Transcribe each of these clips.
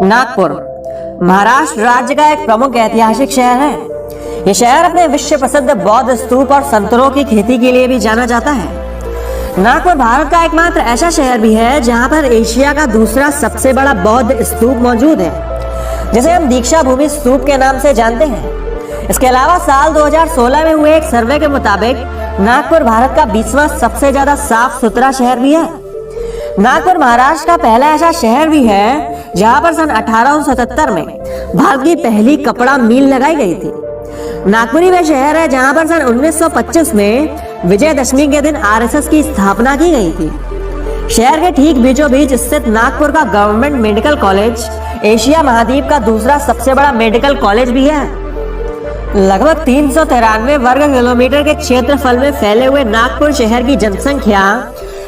नागपुर महाराष्ट्र राज्य का एक प्रमुख ऐतिहासिक शहर है। यह शहर अपने विश्व प्रसिद्ध बौद्ध स्तूप और संतरों की खेती के लिए भी जाना जाता है। नागपुर भारत का एकमात्र ऐसा शहर भी है जहां पर एशिया का दूसरा सबसे बड़ा बौद्ध स्तूप मौजूद है, जिसे हम दीक्षा भूमि स्तूप के नाम से जानते हैं। इसके अलावा साल 2016 में हुए एक सर्वे के मुताबिक नागपुर भारत का 20वां सबसे ज्यादा साफ सुथरा शहर भी है। नागपुर महाराष्ट्र का पहला ऐसा शहर भी है जहां पर सन 1877 में भारत की पहली कपड़ा मिल लगाई गई थी। नागपुरी वह शहर है जहां पर सन 1925 में विजयदशमी के दिन आरएसएस की स्थापना की गई थी। शहर के ठीक बीचों बीच स्थित नागपुर का गवर्नमेंट मेडिकल कॉलेज एशिया महाद्वीप का दूसरा सबसे बड़ा मेडिकल कॉलेज भी है। लगभग 393 वर्ग किलोमीटर के क्षेत्रफल में फैले हुए नागपुर शहर की जनसंख्या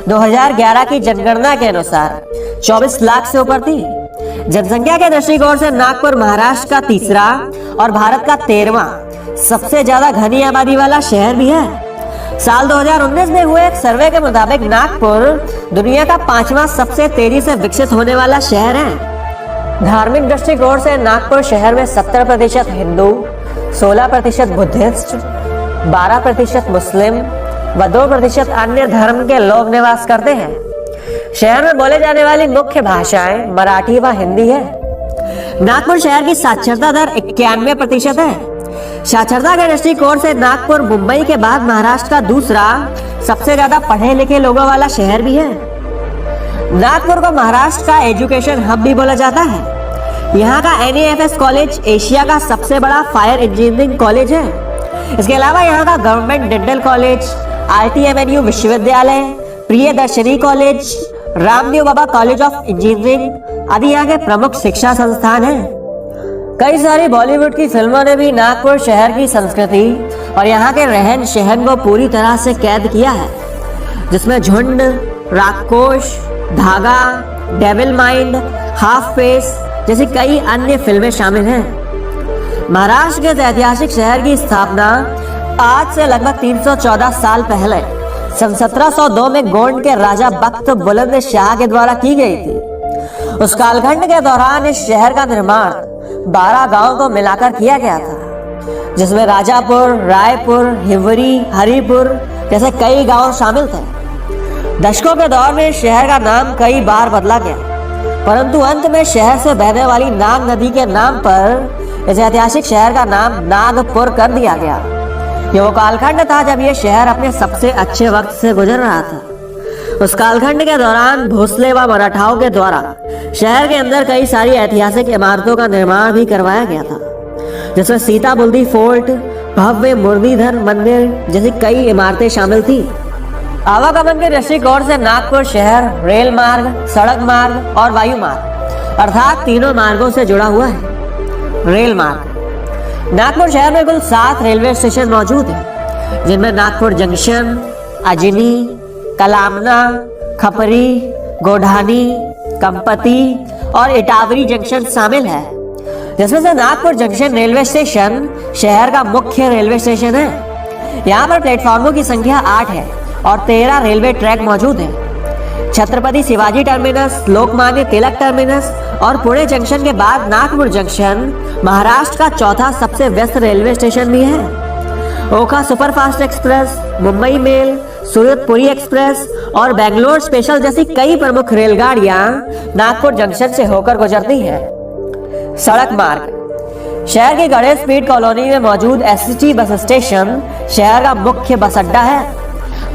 2011 की जनगणना के अनुसार 24 लाख से ऊपर थी। जनसंख्या के दृष्टिकोण से नागपुर महाराष्ट्र का तीसरा और भारत का 13वां सबसे ज्यादा घनी आबादी वाला शहर भी है। साल 2019 में हुए एक सर्वे के मुताबिक नागपुर दुनिया का 5वां सबसे तेजी से विकसित होने वाला शहर है। धार्मिक दृष्टिकोण से नागपुर शहर में 70% हिंदू, 16% बुद्धिस्ट, 12% मुस्लिम व 2% अन्य धर्म के लोग निवास करते हैं। शहर में बोले जाने वाली मुख्य भाषाएं मराठी व हिंदी है। नागपुर शहर की साक्षरता दर 91% है। साक्षरता के दृष्टिकोण से नागपुर मुंबई के बाद महाराष्ट्र का दूसरा सबसे ज्यादा पढ़े लिखे लोगों वाला शहर भी है। नागपुर को महाराष्ट्र का एजुकेशन हब भी बोला जाता है। यहाँ का NAFS कॉलेज एशिया का सबसे बड़ा फायर इंजीनियरिंग कॉलेज है। इसके अलावा यहाँ का गवर्नमेंट डेंटल कॉलेज, RTMNU विश्वविद्यालय, Priyadarshini college, Ramdev Baba college of engineering आदि यहाँ के प्रमुख शिक्षा संस्थान हैं। कई सारी बॉलीवुड की फिल्मों ने भी नागपुर शहर की संस्कृति और यहाँ के रहन सहन को पूरी तरह से कैद किया है, जिसमें झुंड, राक्षस, धागा, डेविल माइंड, हाफ फेस जैसी कई अन्य फिल्में शामिल हैं। महाराष्ट्र के ऐतिहासिक शहर की स्थापना आज से लगभग 314 साल पहले सन 1702 में गोंड के राजा बख्त बुलंद शाह के द्वारा की गई थी। उस कालखंड के दौरान इस शहर का निर्माण 12 गांवों को मिलाकर किया गया था, जिसमें राजापुर, रायपुर, हिवरी, हरिपुर जैसे कई गांव शामिल थे। दशकों के दौर में इस शहर का नाम कई बार बदला गया, परंतु अंत में शहर से बहने वाली नाग नदी के नाम पर इस ऐतिहासिक शहर का नाम नागपुर कर दिया गया। ये वो कालखंड था जब ये शहर अपने सबसे अच्छे वक्त से गुजर रहा था। उस कालखंड के दौरान भोसले व मराठाओं के द्वारा शहर के अंदर कई सारी ऐतिहासिक इमारतों का निर्माण भी करवाया गया था, जिसमें सीता बुल्दी फोर्ट, भव्य मुरलीधर मंदिर जैसी कई इमारतें शामिल थी। आवागमन के दृष्टिकोण से नागपुर शहर रेल मार्ग, सड़क मार्ग और वायु मार्ग अर्थात तीनों मार्गों से जुड़ा हुआ है। रेल मार्ग नागपुर शहर में कुल 7 रेलवे स्टेशन मौजूद हैं, जिनमें नागपुर जंक्शन, अजनी, कलामना, खपरी, गोढ़ानी, कंपती और इटावरी जंक्शन शामिल है। जिसमें से नागपुर जंक्शन रेलवे स्टेशन शहर का मुख्य रेलवे स्टेशन है। यहाँ पर प्लेटफॉर्मों की संख्या 8 है और 13 रेलवे ट्रैक मौजूद है। छत्रपति शिवाजी टर्मिनस, लोकमान्य तिलक टर्मिनस और पुणे जंक्शन के बाद नागपुर जंक्शन महाराष्ट्र का चौथा सबसे व्यस्त रेलवे स्टेशन भी है। ओखा सुपरफास्ट एक्सप्रेस, मुंबई मेल, सूरत पुरी एक्सप्रेस और बेंगलोर स्पेशल जैसी कई प्रमुख रेलगाड़ियां नागपुर जंक्शन से होकर गुजरती हैं। सड़क मार्ग शहर की गणेश स्पीड कॉलोनी में मौजूद ST बस स्टेशन शहर का मुख्य बस अड्डा है।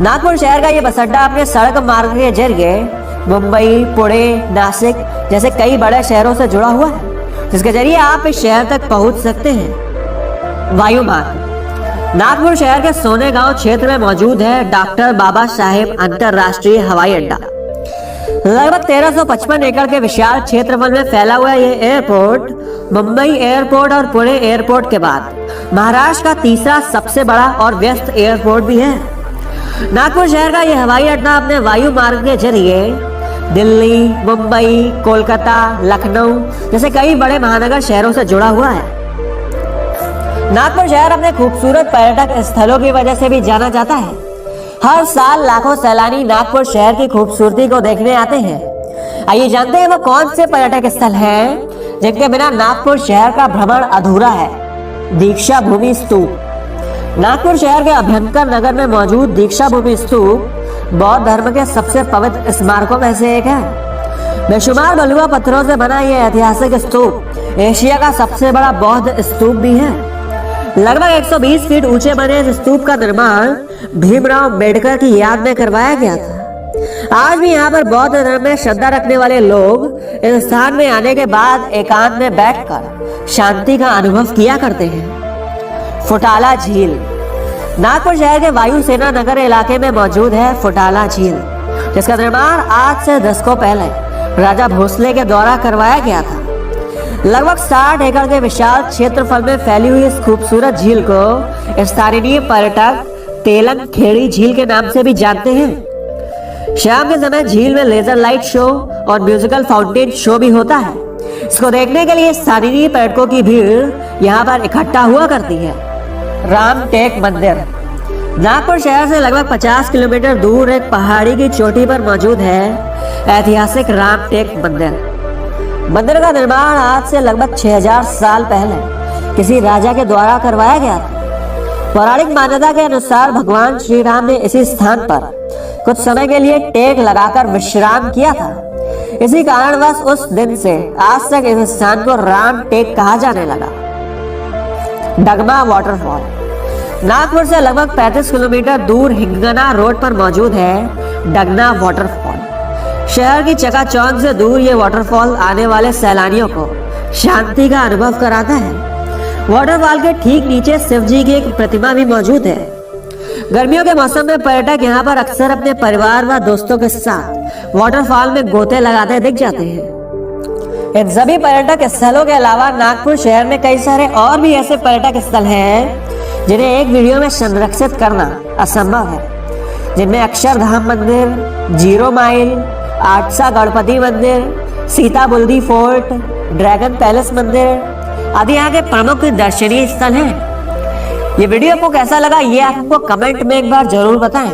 नागपुर शहर का ये बस अड्डा अपने सड़क मार्ग के जरिए मुंबई, पुणे, नासिक जैसे कई बड़े शहरों से जुड़ा हुआ है, जिसके जरिए आप इस शहर तक पहुंच सकते हैं। वायु मार्ग नागपुर शहर के सोने गांव क्षेत्र में मौजूद है डॉक्टर बाबा साहेब अंतरराष्ट्रीय हवाई अड्डा। लगभग 1355 एकड़ के विशाल क्षेत्रफल में फैला हुआ ये एयरपोर्ट मुंबई एयरपोर्ट और पुणे एयरपोर्ट के बाद महाराष्ट्र का तीसरा सबसे बड़ा और व्यस्त एयरपोर्ट भी है। नागपुर शहर का यह हवाई अड्डा अपने वायु मार्ग के जरिए दिल्ली, मुंबई, कोलकाता, लखनऊ जैसे कई बड़े महानगर शहरों से जुड़ा हुआ है। नागपुर शहर अपने खूबसूरत पर्यटक स्थलों की वजह से भी जाना जाता है। हर साल लाखों सैलानी नागपुर शहर की खूबसूरती को देखने आते हैं। आइए जानते हैं वो कौन से पर्यटक स्थल हैं जिनके बिना नागपुर शहर का भ्रमण अधूरा है। दीक्षा भूमि स्तूप। नागपुर शहर के अभ्यंकर नगर में मौजूद दीक्षा भूमि स्तूप बौद्ध धर्म के सबसे पवित्र स्मारकों में से एक है। बेशुमार बलुआ पत्थरों से बना यह ऐतिहासिक स्तूप एशिया का सबसे बड़ा बौद्ध स्तूप भी है। लगभग 120 फीट ऊंचे बने इस स्तूप का निर्माण भीमराव अम्बेडकर की याद में करवाया गया था। आज भी यहाँ पर बौद्ध धर्म में श्रद्धा रखने वाले लोग इस स्थान में आने के बाद एकांत में बैठकर शांति का अनुभव किया करते हैं। फुटाला झील। नागपुर शहर के वायुसेना नगर इलाके में मौजूद है फुटाला झील, जिसका निर्माण आज से दशकों पहले राजा भोसले के द्वारा करवाया गया था। लगभग 60 एकड़ के विशाल क्षेत्रफल में फैली हुई इस खूबसूरत झील को स्थानीय पर्यटक तेलंग खेड़ी झील के नाम से भी जानते हैं। शाम के समय झील में लेजर लाइट शो और म्यूजिकल फाउंटेन शो भी होता है। इसको देखने के लिए स्थानीय पर्यटकों की भीड़ यहाँ पर इकट्ठा हुआ करती है। रामटेक मंदिर। नागपुर शहर से लगभग 50 किलोमीटर दूर एक पहाड़ी की चोटी पर मौजूद है ऐतिहासिक रामटेक मंदिर। मंदिर का निर्माण आज से लगभग 6000 साल पहले किसी राजा के द्वारा करवाया गया था। पौराणिक मान्यता के अनुसार भगवान श्री राम ने इसी स्थान पर कुछ समय के लिए टेक लगाकर विश्राम किया था। इसी कारणवश उस दिन से आज तक इस स्थान को राम टेक कहा जाने लगा। डगमा वाटरफॉल। नागपुर से लगभग 35 किलोमीटर दूर हिंगना रोड पर मौजूद है डगना वाटरफॉल। शहर की चकाचौंध से दूर ये वाटरफॉल आने वाले सैलानियों को शांति का अनुभव कराता है। वाटरफॉल के ठीक नीचे शिव जी की एक प्रतिमा भी मौजूद है। गर्मियों के मौसम में पर्यटक यहाँ पर अक्सर अपने परिवार व दोस्तों के साथ वाटरफॉल में गोते लगाते दिख जाते हैं। इन सभी पर्यटक स्थलों के अलावा नागपुर शहर में कई सारे और भी ऐसे पर्यटक स्थल हैं जिन्हें एक वीडियो में संरक्षित करना असंभव है, जिनमें अक्षरधाम मंदिर, जीरो माइल, आटसा गणपति मंदिर, सीता बुल्दी फोर्ट, ड्रैगन पैलेस मंदिर आदि यहाँ के प्रमुख दर्शनीय स्थल हैं। ये वीडियो आपको कैसा लगा ये आपको कमेंट में एक बार जरूर बताएं।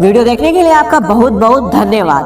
वीडियो देखने के लिए आपका बहुत बहुत धन्यवाद।